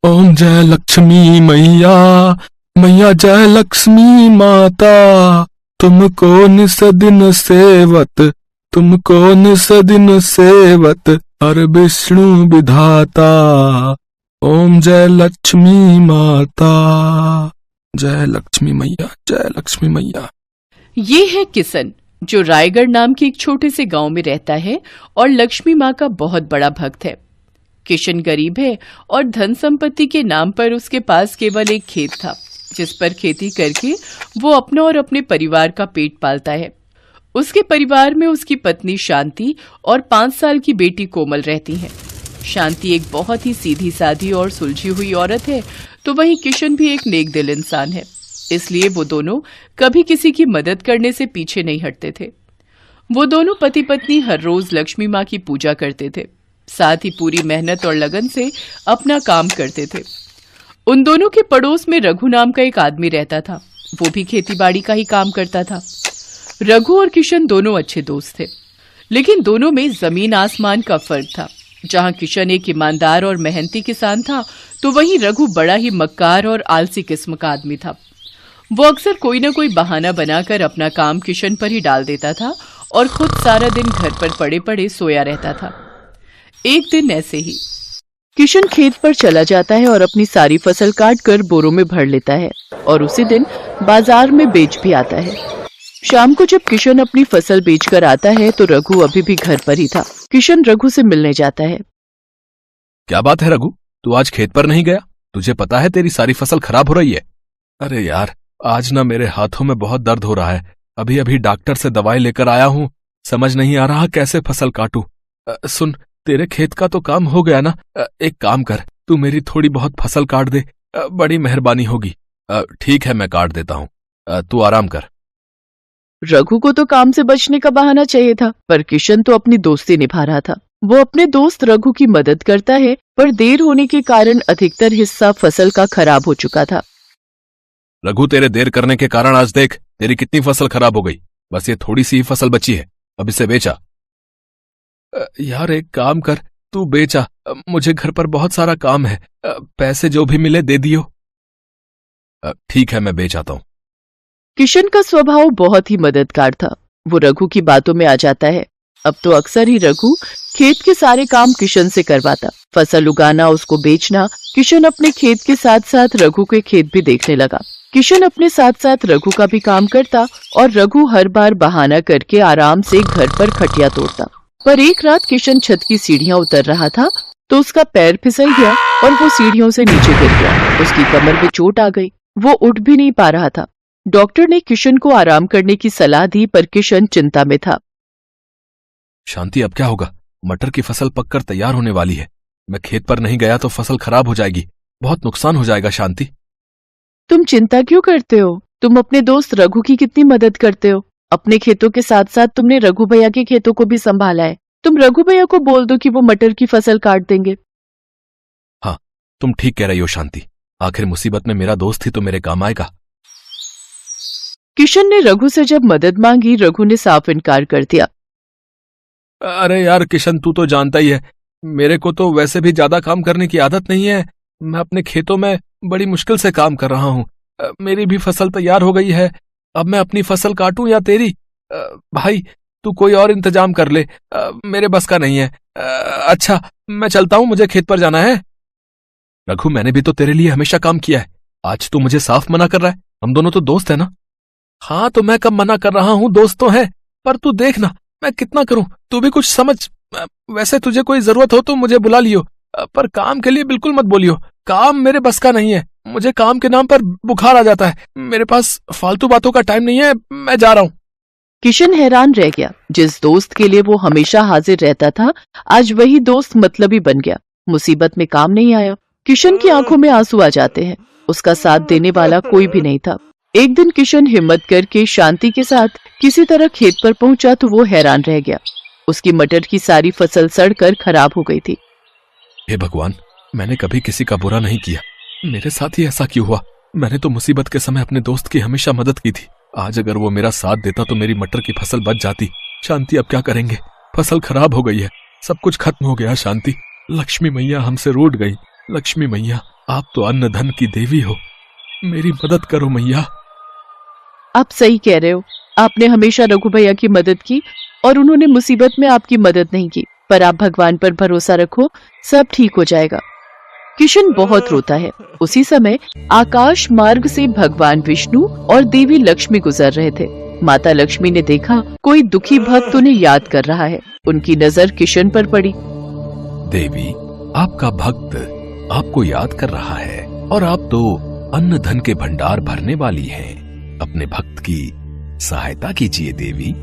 ओम जय लक्ष्मी मैया, मैया जय लक्ष्मी माता, तुमको निस दिन सेवत, तुमको निस दिन सेवत, हर विष्णु विधाता। ओम जय लक्ष्मी माता, जय लक्ष्मी मैया, जय लक्ष्मी मैया। ये है किशन, जो रायगढ़ नाम के एक छोटे से गांव में रहता है और लक्ष्मी माँ का बहुत बड़ा भक्त है। किशन गरीब है और धन संपत्ति के नाम पर उसके पास केवल एक खेत था, जिस पर खेती करके वो अपना और अपने परिवार का पेट पालता है। उसके परिवार में उसकी पत्नी शांति और 5 साल की बेटी कोमल रहती हैं। शांति एक बहुत ही सीधी साधी और सुलझी हुई औरत है, तो वहीं किशन भी एक नेक दिल इंसान है, इसलिए वो दोनों कभी किसी की मदद करने से पीछे नहीं हटते थे। वो दोनों पति पत्नी हर रोज लक्ष्मी माँ की पूजा करते थे, साथ ही पूरी मेहनत और लगन से अपना काम करते थे। उन दोनों के पड़ोस में रघु नाम का एक आदमी रहता था। वो भी खेतीबाड़ी का ही काम करता था। रघु और किशन दोनों अच्छे दोस्त थे, लेकिन दोनों में जमीन आसमान का फर्क था। जहां किशन एक ईमानदार और मेहनती किसान था, तो वहीं रघु बड़ा ही मक्कार और आलसी किस्म का आदमी था। वो अक्सर कोई न कोई बहाना बनाकर अपना काम किशन पर ही डाल देता था और खुद सारा दिन घर पर पड़े पड़े सोया रहता था। एक दिन ऐसे ही किशन खेत पर चला जाता है और अपनी सारी फसल काट कर बोरों में भर लेता है और उसी दिन बाजार में बेच भी आता है। शाम को जब किशन अपनी फसल बेचकर आता है तो रघु अभी भी घर पर ही था। किशन रघु से मिलने जाता है। क्या बात है रघु, तू आज खेत पर नहीं गया? तुझे पता है तेरी सारी फसल खराब हो रही है। अरे यार, आज ना मेरे हाथों में बहुत दर्द हो रहा है। अभी अभी डॉक्टर से दवाई लेकर आया हूँ, समझ नहीं आ रहा कैसे फसल काटूं। सुन, तेरे खेत का तो काम हो गया ना, एक काम कर, तू मेरी थोड़ी बहुत फसल काट दे, बड़ी मेहरबानी होगी। ठीक है, मैं काट देता हूँ, तू आराम कर। रघु को तो काम से बचने का बहाना चाहिए था, पर किशन तो अपनी दोस्ती निभा रहा था। वो अपने दोस्त रघु की मदद करता है, पर देर होने के कारण अधिकतर हिस्सा फसल का खराब हो चुका था। रघु, तेरे देर करने के कारण आज देख तेरी कितनी फसल खराब हो गई। बस ये थोड़ी सी ही फसल बची है, अब इसे बेचा। यार एक काम कर, तू बेचा, मुझे घर पर बहुत सारा काम है, पैसे जो भी मिले दे दियो। ठीक है, मैं बेच आता हूँ। किशन का स्वभाव बहुत ही मददगार था। वो रघु की बातों में आ जाता है। अब तो अक्सर ही रघु खेत के सारे काम किशन से करवाता। फसल उगाना, उसको बेचना। किशन अपने खेत के साथ साथ रघु के खेत भी देखने लगा। किशन अपने साथ साथ रघु का भी काम करता और रघु हर बार बहाना करके आराम से घर पर खटिया तोड़ता। पर एक रात किशन छत की सीढ़ियां उतर रहा था तो उसका पैर फिसल गया और वो सीढ़ियों से नीचे गिर गया। उसकी कमर में चोट आ गई, वो उठ भी नहीं पा रहा था। डॉक्टर ने किशन को आराम करने की सलाह दी, पर किशन चिंता में था। शांति, अब क्या होगा? मटर की फसल पककर तैयार होने वाली है। मैं खेत पर नहीं गया तो फसल खराब हो जाएगी, बहुत नुकसान हो जाएगा। शांति, तुम चिंता क्यों करते हो? तुम अपने दोस्त रघु की कितनी मदद करते हो। अपने खेतों के साथ साथ तुमने रघु भैया के खेतों को भी संभाला है। तुम रघु भैया को बोल दो कि वो मटर की फसल काट देंगे। हाँ, तुम ठीक कह रही हो शांति, आखिर मुसीबत में मेरा दोस्त ही तो मेरे काम आएगा। किशन ने रघु से जब मदद मांगी, रघु ने साफ इनकार कर दिया। अरे यार किशन, तू तो जानता ही है, मेरे को तो वैसे भी ज्यादा काम करने की आदत नहीं है। मैं अपने खेतों में बड़ी मुश्किल से काम कर रहा हूँ। मेरी भी फसल तैयार हो गई है, अब मैं अपनी फसल काटूं या तेरी? भाई तू कोई और इंतजाम कर ले, मेरे बस का नहीं है। अच्छा, मैं चलता हूँ, मुझे खेत पर जाना है। रघु, मैंने भी तो तेरे लिए हमेशा काम किया है, आज तू मुझे साफ मना कर रहा है? हम दोनों तो दोस्त है ना। हाँ, तो मैं कब मना कर रहा हूँ, दोस्त तो है, पर तू देखना मैं कितना करूं, तू भी कुछ समझ। वैसे तुझे कोई जरूरत हो तो मुझे बुला लियो, पर काम के लिए बिल्कुल मत बोलियो। काम मेरे बस का नहीं है, मुझे काम के नाम पर बुखार आ जाता है। मेरे पास फालतू बातों का टाइम नहीं है, मैं जा रहा हूँ। किशन हैरान रह गया। जिस दोस्त के लिए वो हमेशा हाजिर रहता था, आज वही दोस्त मतलबी बन गया, मुसीबत में काम नहीं आया। किशन की आंखों में आंसू आ जाते हैं। उसका साथ देने वाला कोई भी नहीं था। एक दिन किशन हिम्मत करके शांति के साथ किसी तरह खेत पर पहुंचा तो वो हैरान रह गया। उसकी मटर की सारी फसल सड़कर खराब हो गई थी। हे भगवान, मैंने कभी किसी का बुरा नहीं किया, मेरे साथ ही ऐसा क्यों हुआ? मैंने तो मुसीबत के समय अपने दोस्त की हमेशा मदद की थी। आज अगर वो मेरा साथ देता तो मेरी मटर की फसल बच जाती। शांति, अब क्या करेंगे? फसल खराब हो गई है, सब कुछ खत्म हो गया। शांति, लक्ष्मी मैया हमसे रूठ गई। लक्ष्मी मैया, आप तो अन्न धन की देवी हो, मेरी मदद करो मैया। आप सही कह रहे हो। आपने हमेशा रघु भैया की मदद की और उन्होंने मुसीबत में आपकी मदद नहीं की, पर आप भगवान पर भरोसा रखो, सब ठीक हो जाएगा। किशन बहुत रोता है। उसी समय आकाश मार्ग से भगवान विष्णु और देवी लक्ष्मी गुजर रहे थे। माता लक्ष्मी ने देखा कोई दुखी भक्त उन्हें याद कर रहा है। उनकी नजर किशन पर पड़ी। देवी, आपका भक्त आपको याद कर रहा है और आप तो अन्न धन के भंडार भरने वाली हैं। अपने भक्त की सहायता कीजिए देवी।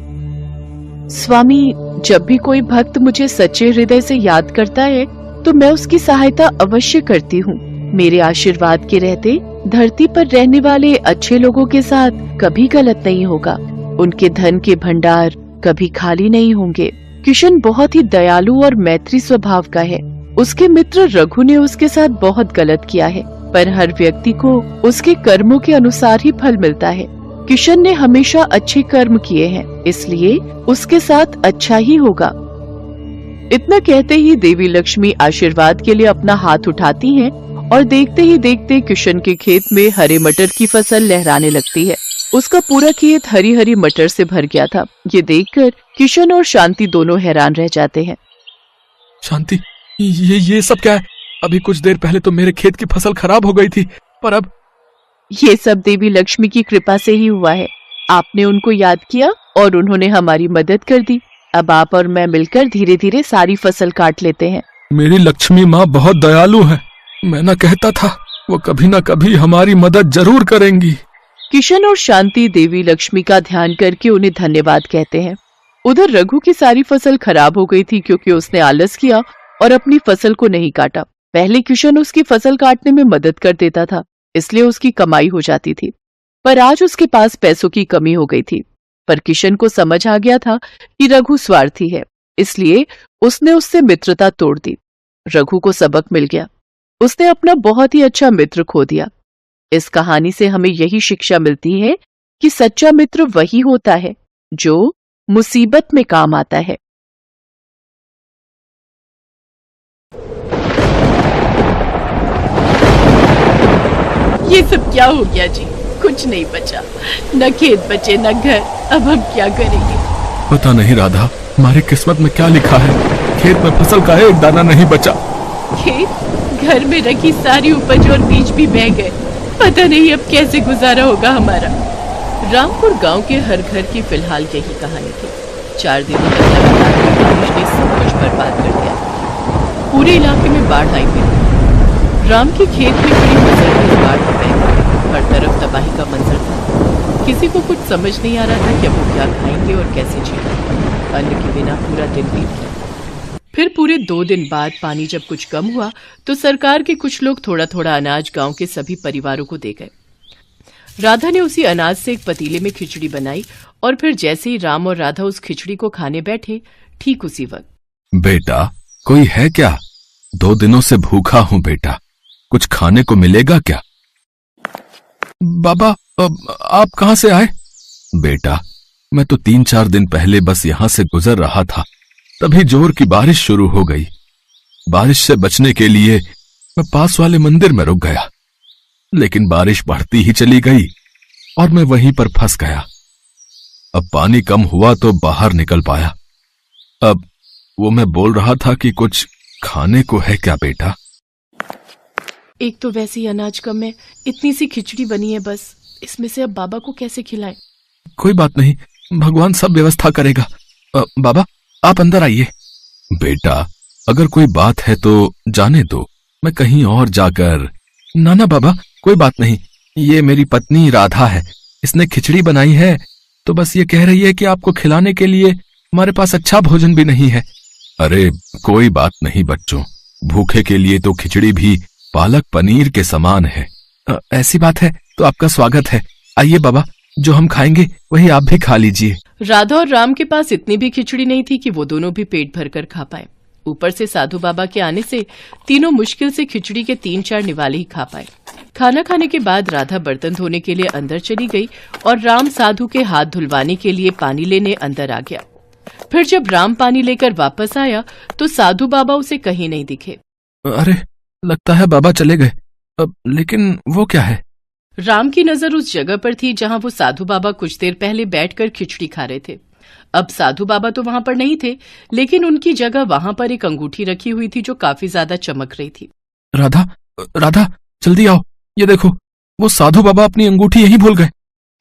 स्वामी, जब भी कोई भक्त मुझे सच्चे हृदय से याद करता है तो मैं उसकी सहायता अवश्य करती हूँ। मेरे आशीर्वाद के रहते धरती पर रहने वाले अच्छे लोगों के साथ कभी गलत नहीं होगा। उनके धन के भंडार कभी खाली नहीं होंगे। किशन बहुत ही दयालु और मैत्री स्वभाव का है। उसके मित्र रघु ने उसके साथ बहुत गलत किया है, पर हर व्यक्ति को उसके कर्मों के अनुसार ही फल मिलता है। किशन ने हमेशा अच्छे कर्म किए हैं, इसलिए उसके साथ अच्छा ही होगा। इतना कहते ही देवी लक्ष्मी आशीर्वाद के लिए अपना हाथ उठाती हैं और देखते ही देखते किशन के खेत में हरे मटर की फसल लहराने लगती है। उसका पूरा खेत हरी हरी मटर से भर गया था। ये देखकर किशन और शांति दोनों हैरान रह जाते हैं। शांति, ये सब क्या है? अभी कुछ देर पहले तो मेरे खेत की फसल खराब हो गई थी, पर अब ये सब देवी लक्ष्मी की कृपा से ही हुआ है। आपने उनको याद किया और उन्होंने हमारी मदद कर दी। अब आप और मैं मिलकर धीरे धीरे सारी फसल काट लेते हैं। मेरी लक्ष्मी माँ बहुत दयालु है। मैं न कहता था वो कभी न कभी हमारी मदद जरूर करेंगी। किशन और शांति देवी लक्ष्मी का ध्यान करके उन्हें धन्यवाद कहते हैं। उधर रघु की सारी फसल खराब हो गई थी क्योंकि उसने आलस किया और अपनी फसल को नहीं काटा। पहले किशन उसकी फसल काटने में मदद कर देता था, इसलिए उसकी कमाई हो जाती थी। पर आज उसके पास पैसों की कमी हो गई थी। पर किशन को समझ आ गया था कि रघु स्वार्थी है, इसलिए उसने उससे मित्रता तोड़ दी। रघु को सबक मिल गया। उसने अपना बहुत ही अच्छा मित्र खो दिया। इस कहानी से हमें यही शिक्षा मिलती है कि सच्चा मित्र वही होता है जो मुसीबत में काम आता है। ये सब क्या हो गया जी? कुछ नहीं बचा, न खेत बचे न घर। अब हम क्या करेंगे? पता नहीं राधा, हमारी किस्मत में क्या लिखा है। खेत में फसल का एक दाना नहीं बचा। खेत, घर में रखी सारी उपज और बीज भी बह गए। पता नहीं अब कैसे गुजारा होगा हमारा। रामपुर गांव के हर घर की फिलहाल यही कहानी थी। 4 दिनों तक लगातार हुई बारिश ने सब कुछ बर्बाद कर दिया। पूरे इलाके में बाढ़ आई हुई। राम के खेत में खड़ी फसल भी बाढ़ में बह गई। हर तरफ तबाही का मंजर था। किसी को कुछ समझ नहीं आ रहा था कि अब वो क्या खाएंगे और कैसे जिएंगे। अन्न के बिना पूरा दिन बीत गया। फिर पूरे 2 दिन बाद पानी जब कुछ कम हुआ तो सरकार के कुछ लोग थोड़ा थोड़ा अनाज गांव के सभी परिवारों को दे गए। राधा ने उसी अनाज से एक पतीले में खिचड़ी बनाई और फिर जैसे ही राम और राधा उस खिचड़ी को खाने बैठे, ठीक उसी वक्त, बेटा, कोई है क्या? 2 दिनों से भूखा हूँ बेटा, कुछ खाने को मिलेगा क्या? बाबा, आप कहाँ से आए? बेटा, मैं तो 3-4 दिन पहले बस यहाँ से गुजर रहा था, तभी जोर की बारिश शुरू हो गई। बारिश से बचने के लिए मैं पास वाले मंदिर में रुक गया, लेकिन बारिश बढ़ती ही चली गई और मैं वहीं पर फंस गया। अब पानी कम हुआ तो बाहर निकल पाया। अब वो मैं बोल रहा था कि कुछ खाने को है क्या बेटा? एक तो वैसे ही अनाज कम है, इतनी सी खिचड़ी बनी है बस, इसमें से अब बाबा को कैसे खिलाएं? कोई बात नहीं, भगवान सब व्यवस्था करेगा। बाबा, आप अंदर आइए। बेटा, अगर कोई बात है तो जाने दो, मैं कहीं और जाकर। ना बाबा, कोई बात नहीं, ये मेरी पत्नी राधा है, इसने खिचड़ी बनाई है, तो बस ये कह रही है कि आपको खिलाने के लिए हमारे पास अच्छा भोजन भी नहीं है। अरे कोई बात नहीं बच्चों, भूखे के लिए तो खिचड़ी भी पालक पनीर के समान है। ऐसी बात है तो आपका स्वागत है। आइए बाबा, जो हम खाएंगे वही आप भी खा लीजिए। राधा और राम के पास इतनी भी खिचड़ी नहीं थी कि वो दोनों भी पेट भरकर खा पाए। ऊपर से साधु बाबा के आने से तीनों मुश्किल से खिचड़ी के 3-4 निवाले ही खा पाए। खाना खाने के बाद राधा बर्तन धोने के लिए अंदर चली गई और राम साधु के हाथ धुलवाने के लिए पानी लेने अंदर आ गया। फिर जब राम पानी लेकर वापस आया तो साधु बाबा उसे कहीं नहीं दिखे। अरे, लगता है बाबा चले गए। लेकिन वो क्या है? राम की नजर उस जगह पर थी जहां वो साधु बाबा कुछ देर पहले बैठकर खिचड़ी खा रहे थे। अब साधु बाबा तो वहां पर नहीं थे, लेकिन उनकी जगह वहां पर एक अंगूठी रखी हुई थी जो काफी ज्यादा चमक रही थी। राधा, राधा, जल्दी आओ, ये देखो, वो साधु बाबा अपनी अंगूठी यहीं भूल गए।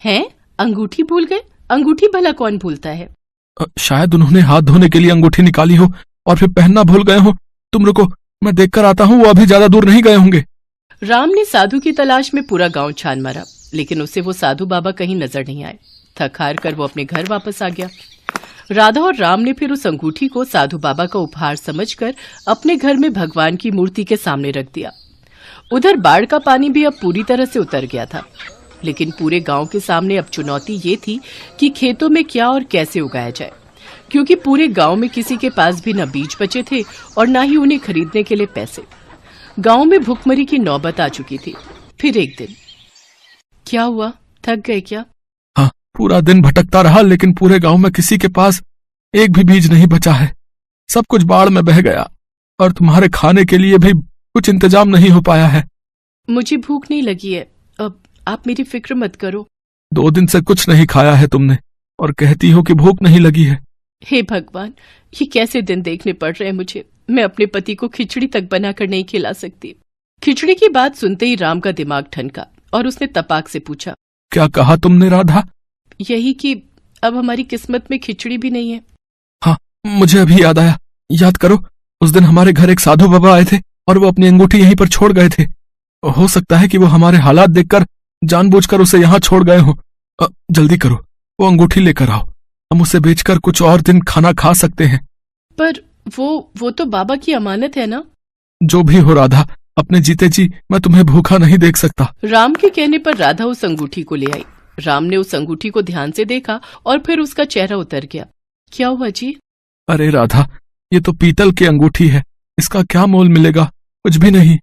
हैं? अंगूठी भूल गए? अंगूठी भला कौन भूलता है? शायद उन्होंने हाथ धोने के लिए अंगूठी निकाली हो और फिर पहनना भूल गए हो। तुम रुको, मैं देखकर आता हूँ, वो अभी ज्यादा दूर नहीं गए होंगे। राम ने साधु की तलाश में पूरा गांव छान मारा, लेकिन उसे वो साधु बाबा कहीं नजर नहीं आए। थक हार कर वो अपने घर वापस आ गया। राधा और राम ने फिर उस अंगूठी को साधु बाबा का उपहार समझकर अपने घर में भगवान की मूर्ति के सामने रख दिया। उधर बाढ़ का पानी भी अब पूरी तरह से उतर गया था, लेकिन पूरे गांव के सामने अब चुनौती ये थी कि खेतों में क्या और कैसे उगाया जाए, क्योंकि पूरे गांव में किसी के पास भी न बीज बचे थे और न ही उन्हें खरीदने के लिए पैसे। गांव में भुखमरी की नौबत आ चुकी थी। फिर एक दिन क्या हुआ? थक गए क्या? हाँ, पूरा दिन भटकता रहा, लेकिन पूरे गांव में किसी के पास एक भी बीज नहीं बचा है। सब कुछ बाढ़ में बह गया और तुम्हारे खाने के लिए भी कुछ इंतजाम नहीं हो पाया है। मुझे भूख नहीं लगी है। अब आप मेरी फिक्र मत करो। 2 दिन से कुछ नहीं खाया है तुमने और कहती हो कि भूख नहीं लगी है। हे भगवान, ये कैसे दिन देखने पड़ रहे हैं मुझे। मैं अपने पति को खिचड़ी तक बनाकर नहीं खिला सकती। खिचड़ी की बात सुनते ही राम का दिमाग ठनका और उसने तपाक से पूछा, क्या कहा तुमने राधा? यही कि अब हमारी किस्मत में खिचड़ी भी नहीं है। हाँ, मुझे अभी याद आया। याद करो, उस दिन हमारे घर एक साधु बाबा आए थे और वो अपनी अंगूठी यहीं पर छोड़ गए थे। हो सकता है कि वो हमारे हालात देखकर जानबूझकर उसे यहाँ छोड़ गए हो। जल्दी करो, वो अंगूठी लेकर आओ, हम उसे बेचकर कुछ और दिन खाना खा सकते हैं। पर वो तो बाबा की अमानत है ना? जो भी हो राधा, अपने जीते जी मैं तुम्हें भूखा नहीं देख सकता। राम के कहने पर राधा उस अंगूठी को ले आई। राम ने उस अंगूठी को ध्यान से देखा और फिर उसका चेहरा उतर गया। क्या हुआ जी? अरे राधा, ये तो पीतल की अंगूठी है, इसका क्या मोल मिलेगा? कुछ भी नहीं।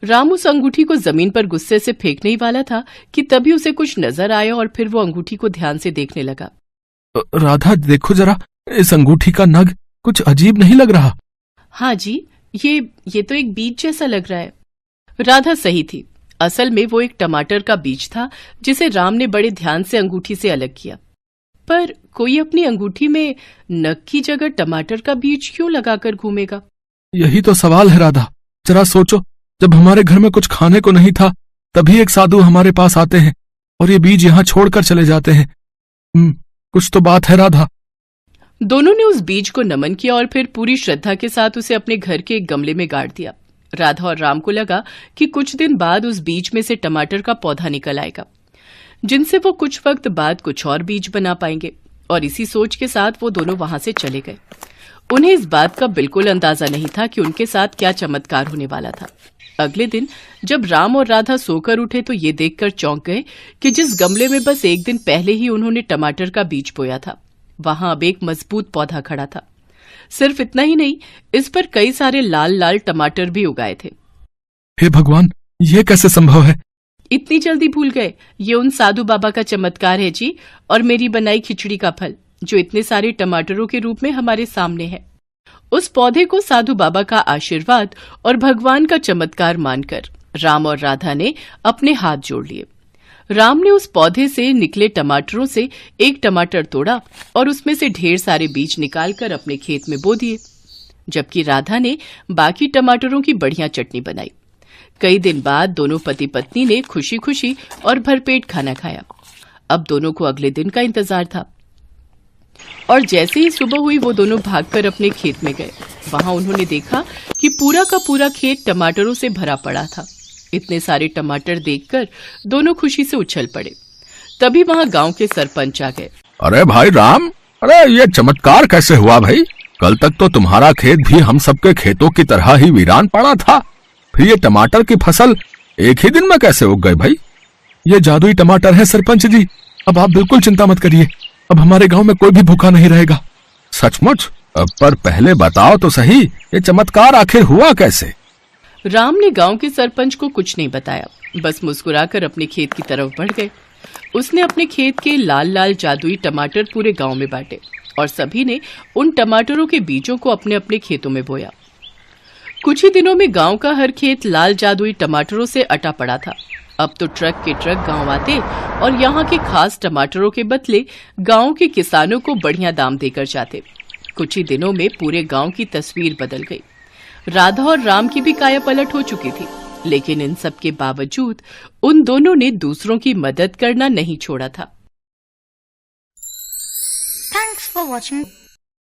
राम उस अंगूठी को जमीन पर गुस्से से फेंकने ही वाला था कि तभी उसे कुछ नजर आया और फिर वो अंगूठी को ध्यान से देखने लगा। राधा देखो जरा, इस अंगूठी का नग कुछ अजीब नहीं लग रहा? हाँ जी, ये तो एक बीज जैसा लग रहा है। राधा सही थी। असल में वो एक टमाटर का बीज था जिसे राम ने बड़े ध्यान से अंगूठी से अलग किया। पर कोई अपनी अंगूठी में नग की जगह टमाटर का बीज क्यों लगाकर घूमेगा? यही तो सवाल है राधा। जरा सोचो, जब हमारे घर में कुछ खाने को नहीं था तभी एक साधु हमारे पास आते हैं और ये बीज यहाँ छोड़कर चले जाते हैं। कुछ तो बात है राधा। दोनों ने उस बीज को नमन किया और फिर पूरी श्रद्धा के साथ उसे अपने घर के एक गमले में गाड़ दिया। राधा और राम को लगा कि कुछ दिन बाद उस बीज में से टमाटर का पौधा निकल आएगा, जिनसे वो कुछ वक्त बाद कुछ और बीज बना पाएंगे। और इसी सोच के साथ वो दोनों वहां से चले गए। उन्हें इस बात का बिल्कुल अंदाजा नहीं था कि उनके साथ क्या चमत्कार होने वाला था। अगले दिन जब राम और राधा सोकर उठे तो ये देखकर चौंक गए कि जिस गमले में बस एक दिन पहले ही उन्होंने टमाटर का बीज बोया था, वहां अब एक मजबूत पौधा खड़ा था। सिर्फ इतना ही नहीं, इस पर कई सारे लाल लाल टमाटर भी उगाए थे। हे भगवान, ये कैसे संभव है? इतनी जल्दी भूल गए? ये उन साधु बाबा का चमत्कार है जी, और मेरी बनाई खिचड़ी का फल, जो इतने सारे टमाटरों के रूप में हमारे सामने है। उस पौधे को साधु बाबा का आशीर्वाद और भगवान का चमत्कार मानकर राम और राधा ने अपने हाथ जोड़ लिए। राम ने उस पौधे से निकले टमाटरों से एक टमाटर तोड़ा और उसमें से ढेर सारे बीज निकालकर अपने खेत में बो दिए, जबकि राधा ने बाकी टमाटरों की बढ़िया चटनी बनाई। कई दिन बाद दोनों पति पत्नी ने खुशी खुशी और भरपेट खाना खाया। अब दोनों को अगले दिन का इंतजार था और जैसे ही सुबह हुई वो दोनों भागकर अपने खेत में गए। वहां उन्होंने देखा कि पूरा का पूरा खेत टमाटरों से भरा पड़ा था। इतने सारे टमाटर देखकर दोनों खुशी से उछल पड़े। तभी वहां गांव के सरपंच आ गए। अरे भाई राम, अरे ये चमत्कार कैसे हुआ भाई? कल तक तो तुम्हारा खेत भी हम सबके खेतों की तरह ही वीरान पड़ा था, फिर ये टमाटर की फसल एक ही दिन में कैसे उग गई भाई? ये जादुई टमाटर है सरपंच जी। अब आप बिल्कुल चिंता मत करिए, अब हमारे गांव में कोई भी भूखा नहीं रहेगा। सचमुच? पर पहले बताओ तो सही, ये चमत्कार आखिर हुआ कैसे? राम ने गांव के सरपंच को कुछ नहीं बताया, बस मुस्कुराकर अपने खेत की तरफ बढ़ गए। उसने अपने खेत के लाल लाल जादुई टमाटर पूरे गांव में बांटे और सभी ने उन टमाटरों के बीजों को अपने अपने खेतों में बोया। कुछ ही दिनों में गांव का हर खेत लाल जादुई टमाटरों से अटा पड़ा था। अब तो ट्रक के ट्रक गांव आते और यहाँ के खास टमाटरों के बदले गांव के किसानों को बढ़िया दाम देकर जाते। कुछ ही दिनों में पूरे गांव की तस्वीर बदल गई। राधा और राम की भी काया पलट हो चुकी थी, लेकिन इन सब के बावजूद उन दोनों ने दूसरों की मदद करना नहीं छोड़ा था। Thanks for watching.